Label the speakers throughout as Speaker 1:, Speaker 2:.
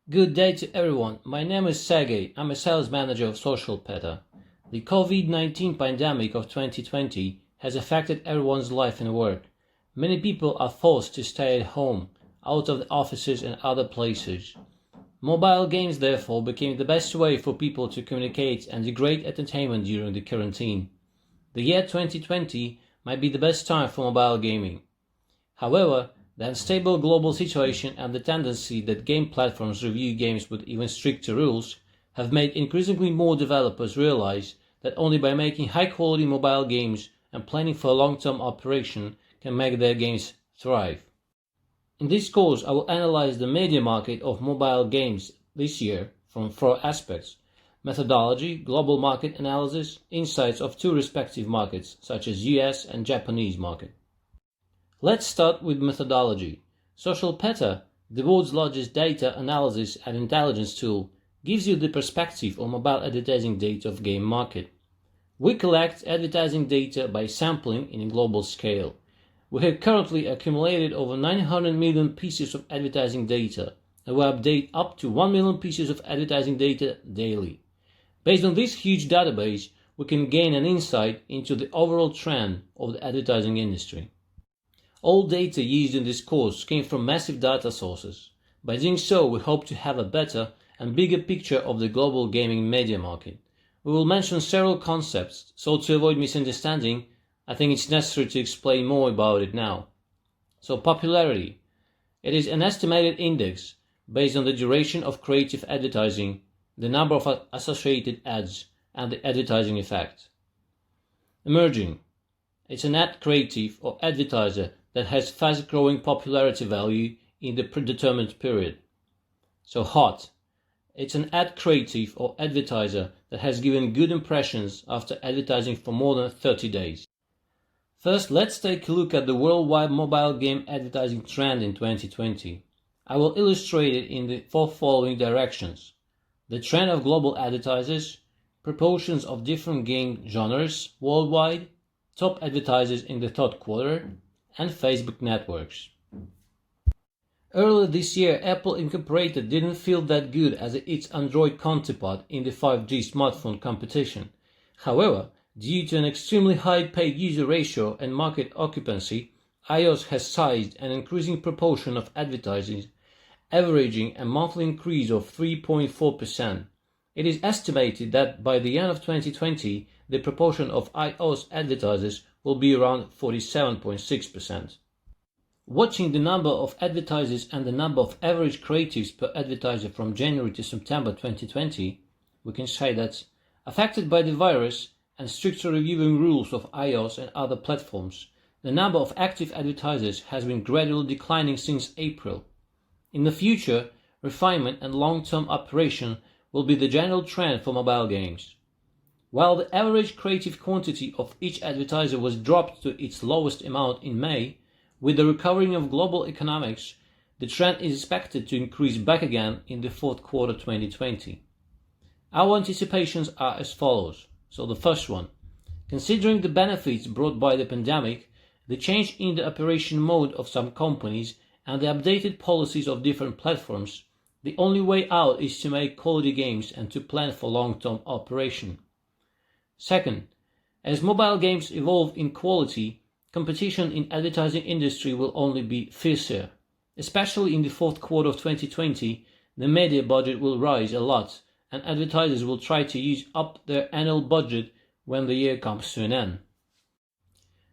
Speaker 1: Good day to everyone. My name is Sergey. I'm a sales manager of SocialPeta. The COVID-19 pandemic of 2020 has affected everyone's life and work. Many people are forced to stay at home, out of the offices and other places. Mobile games therefore became the best way for people to communicate and the great entertainment during the quarantine. The year 2020 might be the best time for mobile gaming. However, the unstable global situation and the tendency that game platforms review games with even stricter rules have made increasingly more developers realize that only by making high-quality mobile games and planning for a long-term operation can make their games thrive. In this course, I will analyze the media market of mobile games this year from 4 aspects: methodology, global market analysis, insights of 2 respective markets, such as US and Japanese market. Let's start with methodology. SocialPeta, the world's largest data analysis and intelligence tool, gives you the perspective on mobile advertising data of game market. We collect advertising data by sampling in a global scale. We have currently accumulated over 900 million pieces of advertising data, and we update up to 1 million pieces of advertising data daily. Based on this huge database, we can gain an insight into the overall trend of the advertising industry. All data used in this course came from massive data sources. By doing so, we hope to have a better and bigger picture of the global gaming media market. We will mention several concepts, so to avoid misunderstanding, I think it's necessary to explain more about it now. So, popularity. It is an estimated index based on the duration of creative advertising, the number of associated ads, and the advertising effect. Emerging. It's an ad creative or advertiser that has fast-growing popularity value in the predetermined period. So hot. It's an ad creative or advertiser that has given good impressions after advertising for more than 30 days. First, let's take a look at the worldwide mobile game advertising trend in 2020. I will illustrate it in the 4 following directions: the trend of global advertisers, proportions of different game genres worldwide, top advertisers in the third quarter, and Facebook networks. Earlier this year, Apple Incorporated didn't feel that good as its Android counterpart in the 5G smartphone competition. However, due to an extremely high paid user ratio and market occupancy, iOS has seized an increasing proportion of advertising, averaging a monthly increase of 3.4%. It is estimated that by the end of 2020, the proportion of iOS advertisers will be around 47.6%. Watching the number of advertisers and the number of average creatives per advertiser from January to September 2020, we can say that, affected by the virus and stricter reviewing rules of iOS and other platforms, the number of active advertisers has been gradually declining since April. In the future, refinement and long-term operation will be the general trend for mobile games. While the average creative quantity of each advertiser was dropped to its lowest amount in May, with the recovering of global economics, the trend is expected to increase back again in the fourth quarter 2020. Our anticipations are as follows. So the first one, considering the benefits brought by the pandemic, the change in the operation mode of some companies, and the updated policies of different platforms, the only way out is to make quality games and to plan for long-term operation. Second, as mobile games evolve in quality, competition in advertising industry will only be fiercer. Especially in the fourth quarter of 2020, the media budget will rise a lot, and advertisers will try to use up their annual budget when the year comes to an end.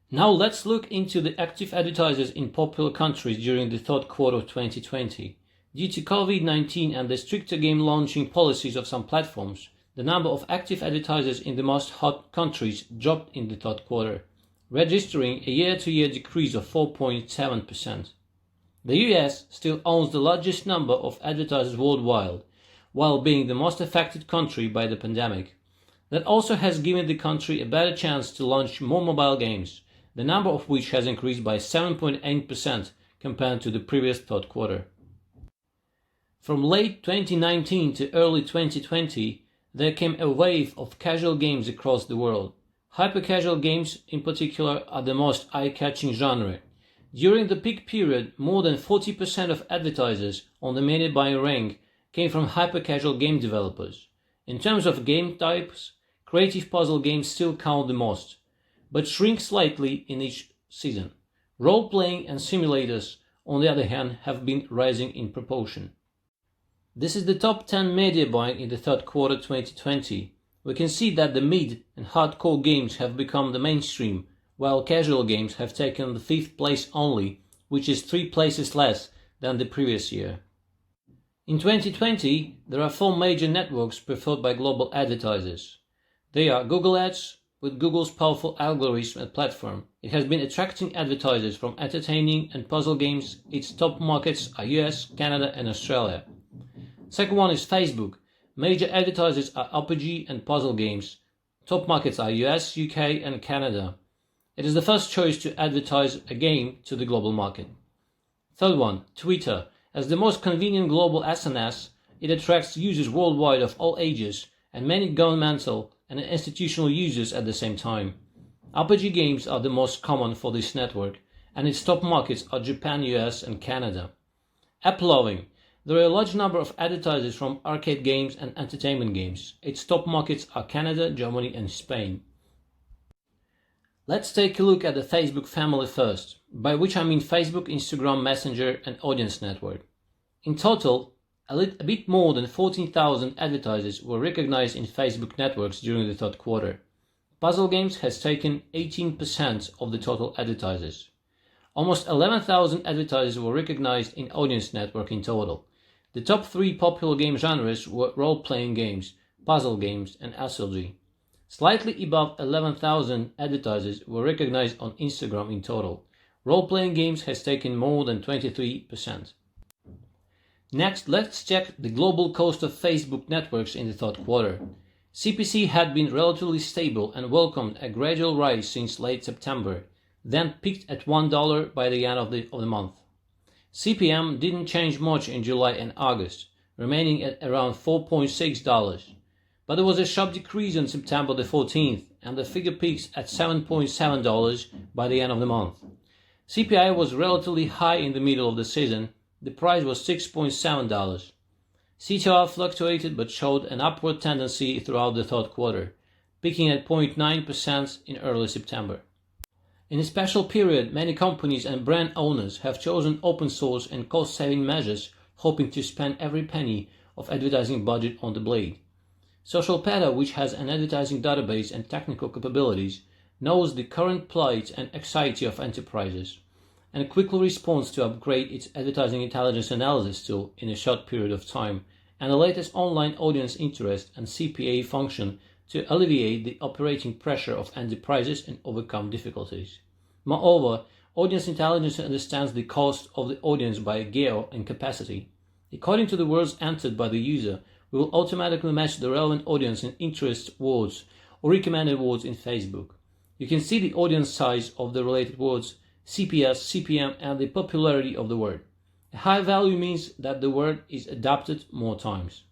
Speaker 1: Now let's look into the active advertisers in popular countries during the third quarter of 2020. Due to COVID-19 and the stricter game launching policies of some platforms, the number of active advertisers in the most hot countries dropped in the third quarter, registering a year-to-year decrease of 4.7%. The US still owns the largest number of advertisers worldwide, while being the most affected country by the pandemic. That also has given the country a better chance to launch more mobile games, the number of which has increased by 7.8% compared to the previous third quarter. From late 2019 to early 2020, there came a wave of casual games across the world. Hyper-casual games in particular are the most eye-catching genre. During the peak period, more than 40% of advertisers on the media buying rank came from hyper-casual game developers. In terms of game types, creative puzzle games still count the most, but shrink slightly in each season. Role-playing and simulators, on the other hand, have been rising in proportion. This is the top 10 media buying in the third quarter 2020. We can see that the mid and hardcore games have become the mainstream, while casual games have taken the 5th place only, which is 3 places less than the previous year. In 2020, there are 4 major networks preferred by global advertisers. They are Google Ads. With Google's powerful algorithm and platform, it has been attracting advertisers from entertaining and puzzle games. Its top markets are US, Canada and Australia. Second one is Facebook. Major advertisers are RPG and puzzle games. Top markets are US, UK and Canada. It is the first choice to advertise a game to the global market. Third one, Twitter. As the most convenient global SNS, it attracts users worldwide of all ages and many governmental and institutional users at the same time. RPG games are the most common for this network, and its top markets are Japan, US and Canada. App loving. There are a large number of advertisers from arcade games and entertainment games. Its top markets are Canada, Germany and Spain. Let's take a look at the Facebook family first, by which I mean Facebook, Instagram, Messenger and Audience Network. In total, a bit more than 14,000 advertisers were recognized in Facebook networks during the third quarter. Puzzle games has taken 18% of the total advertisers. Almost 11,000 advertisers were recognized in Audience Network in total. The top 3 popular game genres were role-playing games, puzzle games and SLG. Slightly above 11,000 advertisers were recognized on Instagram in total. Role-playing games has taken more than 23%. Next, let's check the global cost of Facebook networks in the third quarter. CPC had been relatively stable and welcomed a gradual rise since late September, then peaked at $1 by the end of the month. CPM didn't change much in July and August, remaining at around $4.6. But there was a sharp decrease on September the 14th, and the figure peaks at $7.7 by the end of the month. CPI was relatively high in the middle of the season. The price was $6.7. CTR fluctuated but showed an upward tendency throughout the third quarter, peaking at 0.9% in early September. In a special period, many companies and brand owners have chosen open source and cost-saving measures, hoping to spend every penny of advertising budget on the blade. SocialPeta, which has an advertising database and technical capabilities, knows the current plight and anxiety of enterprises, and quickly responds to upgrade its advertising intelligence analysis tool in a short period of time, and the latest online audience interest and CPA function to alleviate the operating pressure of enterprises and overcome difficulties. Moreover, audience intelligence understands the cost of the audience by geo and capacity. According to the words entered by the user, we will automatically match the relevant audience and interest words or recommended words in Facebook. You can see the audience size of the related words, CPS, CPM, and the popularity of the word. A high value means that the word is adopted more times.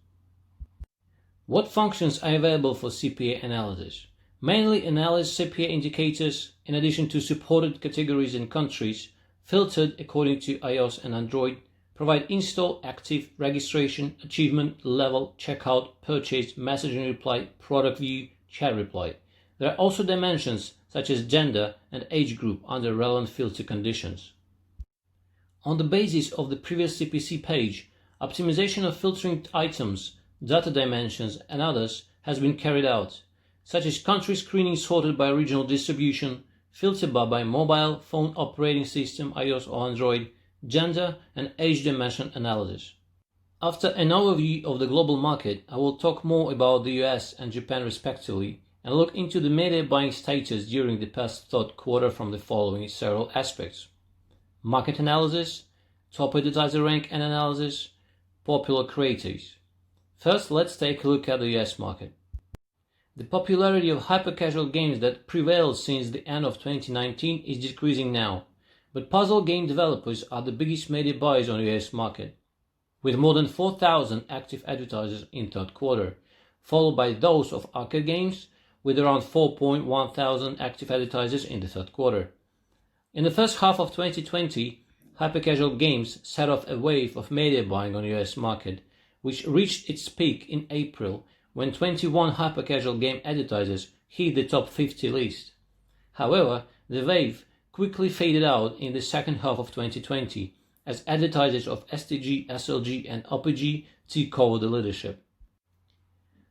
Speaker 1: What functions are available for CPA analysis? Mainly analyze CPA indicators in addition to supported categories and countries, filtered according to iOS and Android, provide install, active, registration, achievement, level, checkout, purchase, messaging reply, product view, chat reply. There are also dimensions such as gender and age group under relevant filter conditions. On the basis of the previous CPC page, optimization of filtering items, data dimensions and others has been carried out, such as country screening sorted by regional distribution, filter bar by mobile phone operating system, iOS or Android, gender and age dimension analysis. After an overview of the global market, I will talk more about the US and Japan respectively and look into the media buying status during the past third quarter from the following several aspects: market analysis, top advertiser rank and analysis, popular creators. First, let's take a look at the US market. The popularity of hyper-casual games that prevailed since the end of 2019 is decreasing now, but puzzle game developers are the biggest media buyers on the US market, with more than 4,000 active advertisers in third quarter, followed by those of arcade games, with around 4,100 active advertisers in the third quarter. In the first half of 2020, hyper-casual games set off a wave of media buying on the US market, which reached its peak in April when 21 hyper-casual game advertisers hit the top 50 list. However, the wave quickly faded out in the second half of 2020 as advertisers of STG, SLG and OPG took over the leadership.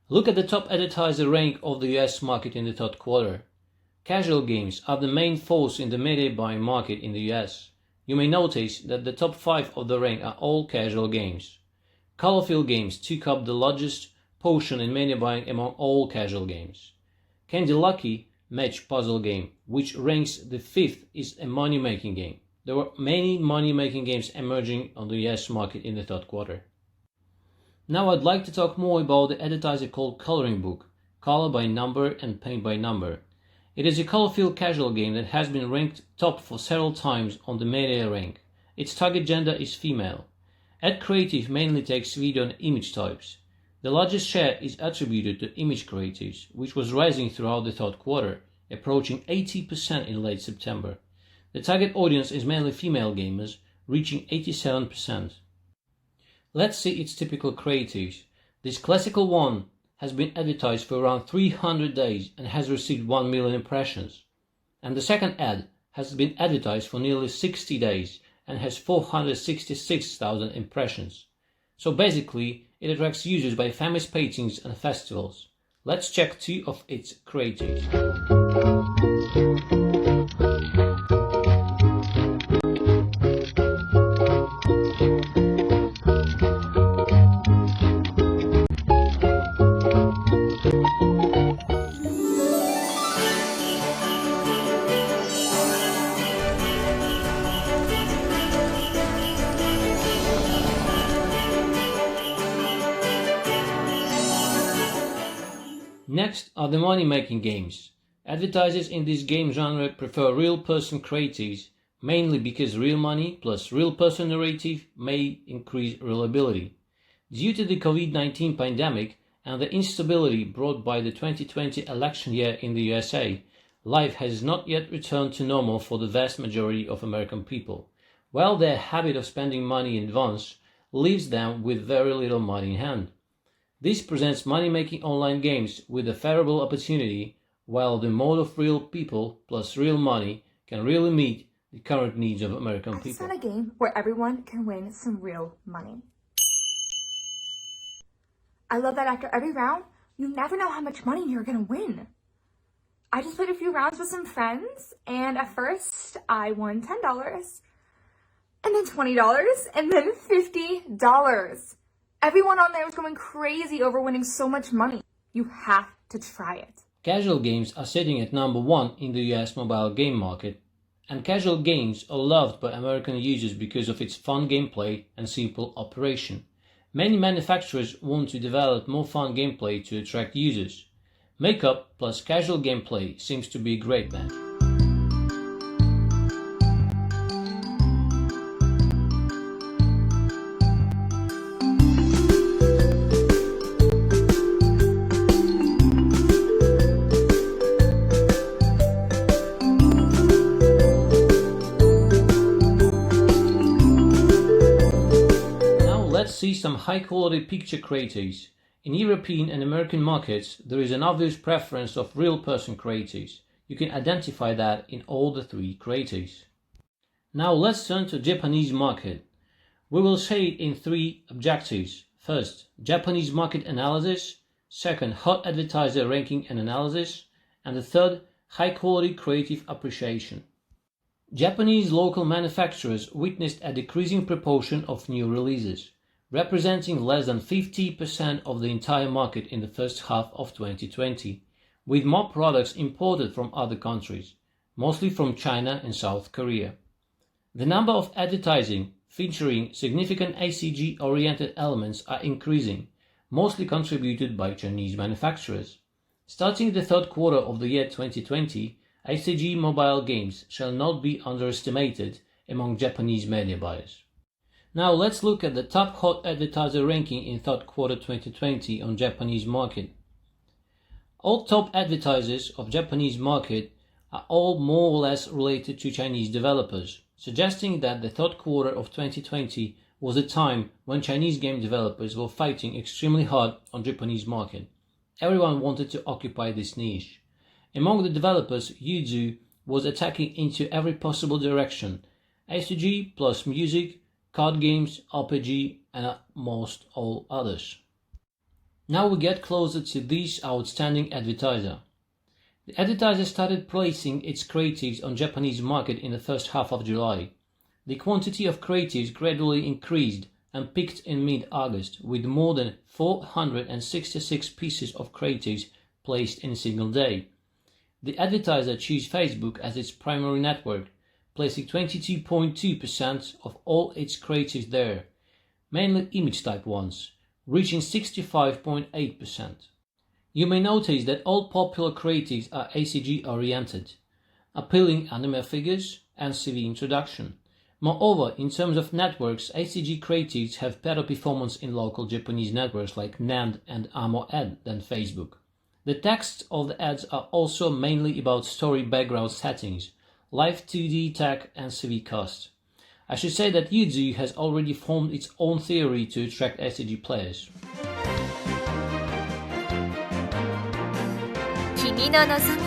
Speaker 1: Look at the top advertiser rank of the US market in the third quarter. Casual games are the main force in the media buying market in the US. You may notice that the top 5 of the rank are all casual games. Colorful games took up the largest portion in media buying among all casual games. Candy Lucky Match puzzle game, which ranks the 5th, is a money-making game. There were many money-making games emerging on the US market in the third quarter. Now I'd like to talk more about the advertiser called Coloring Book, Color by Number and Paint by Number. It is a colorful casual game that has been ranked top for several times on the media rank. Its target gender is female. Ad creative mainly takes video and image types. The largest share is attributed to image creatives, which was rising throughout the third quarter, approaching 80% in late September. The target audience is mainly female gamers, reaching 87%. Let's see its typical creatives. This classical one has been advertised for around 300 days and has received 1 million impressions. And the second ad has been advertised for nearly 60 days and has 466,000 impressions. So basically, it attracts users by famous paintings and festivals. Let's check 2 of its creatives. Next are the money-making games. Advertisers in this game genre prefer real-person creatives, mainly because real money plus real-person narrative may increase reliability. Due to the COVID-19 pandemic and the instability brought by the 2020 election year in the USA, life has not yet returned to normal for the vast majority of American people, while their habit of spending money in advance leaves them with very little money in hand. This presents money-making online games with a favorable opportunity, while the mode of real people plus real money can really meet the current needs of American people.
Speaker 2: It's not a game where everyone can win some real money. I love that after every round, you never know how much money you're gonna win. I just played a few rounds with some friends, and at first I won $10, and then $20, and then $50. Everyone on there was going crazy over winning so much money. You have to try it.
Speaker 1: Casual games are sitting at number 1 in the US mobile game market, and casual games are loved by American users because of its fun gameplay and simple operation. Many manufacturers want to develop more fun gameplay to attract users. Makeup plus casual gameplay seems to be a great match. Let's see some high-quality picture creatives. In European and American markets, there is an obvious preference of real-person creatives. You can identify that in all the 3 creatives. Now let's turn to Japanese market. We will say it in 3 objectives. First, Japanese market analysis. Second, hot advertiser ranking and analysis. And the third, high-quality creative appreciation. Japanese local manufacturers witnessed a decreasing proportion of new releases, representing less than 50% of the entire market in the first half of 2020, with more products imported from other countries, mostly from China and South Korea. The number of advertising featuring significant ACG-oriented elements are increasing, mostly contributed by Chinese manufacturers. Starting the third quarter of the year 2020, ACG mobile games shall not be underestimated among Japanese media buyers. Now let's look at the top hot advertiser ranking in third quarter 2020 on Japanese market. All top advertisers of Japanese market are all more or less related to Chinese developers, suggesting that the third quarter of 2020 was a time when Chinese game developers were fighting extremely hard on Japanese market. Everyone wanted to occupy this niche. Among the developers, Yuzu was attacking into every possible direction: ACG plus music, card games, RPG, and most all others. Now we get closer to this outstanding advertiser. The advertiser started placing its creatives on Japanese market in the first half of July. The quantity of creatives gradually increased and peaked in mid-August with more than 466 pieces of creatives placed in a single day. The advertiser chose Facebook as its primary network, placing 22.2% of all its creatives there, mainly image-type ones, reaching 65.8%. You may notice that all popular creatives are ACG-oriented, appealing anime figures and CV introduction. Moreover, in terms of networks, ACG creatives have better performance in local Japanese networks like NAND and AMO-Ad than Facebook. The texts of the ads are also mainly about story background settings, live 2D tech and CV cost. I should say that Yuzu has already formed its own theory to attract ACG players.
Speaker 3: 君の望み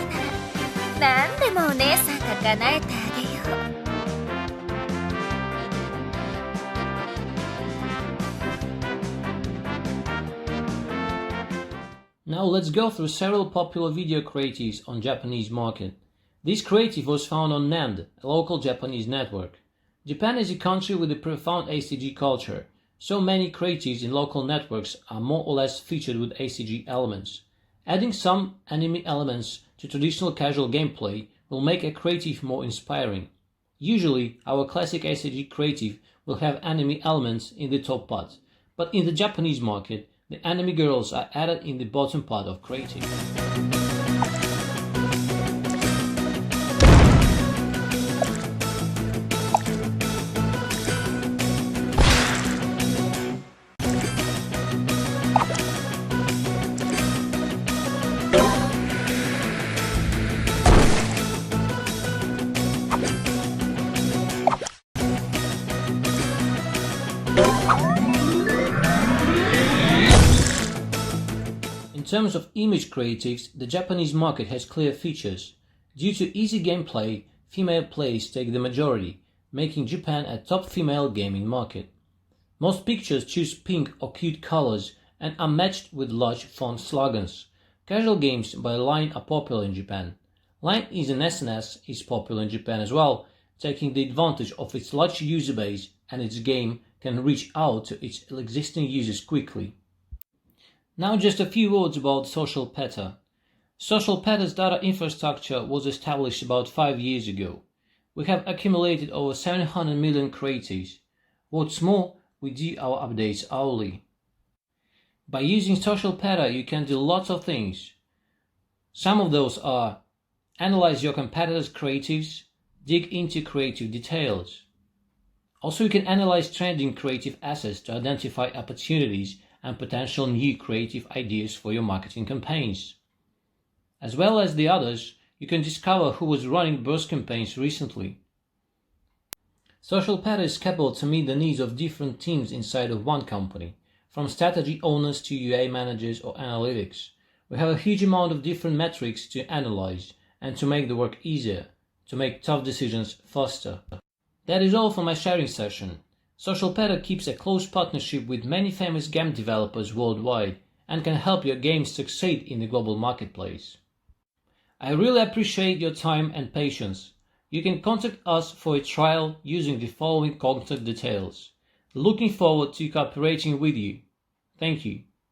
Speaker 3: なら何でもお姉さんが叶えてあげよう。
Speaker 1: Now let's go through several popular video creatives on Japanese market. This creative was found on NAND, a local Japanese network. Japan is a country with a profound ACG culture, so many creatives in local networks are more or less featured with ACG elements. Adding some anime elements to traditional casual gameplay will make a creative more inspiring. Usually, our classic ACG creative will have anime elements in the top part, but in the Japanese market, the anime girls are added in the bottom part of creative. In terms of image creatives, the Japanese market has clear features. Due to easy gameplay, female players take the majority, making Japan a top female gaming market. Most pictures choose pink or cute colors and are matched with large font slogans. Casual games by Line are popular in Japan. Line is an SNS is popular in Japan as well, taking the advantage of its large user base, and its game can reach out to its existing users quickly. Now just a few words about SocialPeta. SocialPeta's data infrastructure was established about 5 years ago. We have accumulated over 700 million creatives. What's more, we do our updates hourly. By using SocialPeta, you can do lots of things. Some of those are: analyze your competitors' creatives, dig into creative details. Also, you can analyze trending creative assets to identify opportunities and potential new creative ideas for your marketing campaigns. As well as the others, you can discover who was running burst campaigns recently. SocialPeta is capable to meet the needs of different teams inside of one company, from strategy owners to UA managers or analytics. We have a huge amount of different metrics to analyze and to make the work easier, to make tough decisions faster. That is all for my sharing session. SocialPeta keeps a close partnership with many famous game developers worldwide and can help your games succeed in the global marketplace. I really appreciate your time and patience. You can contact us for a trial using the following contact details. Looking forward to cooperating with you. Thank you.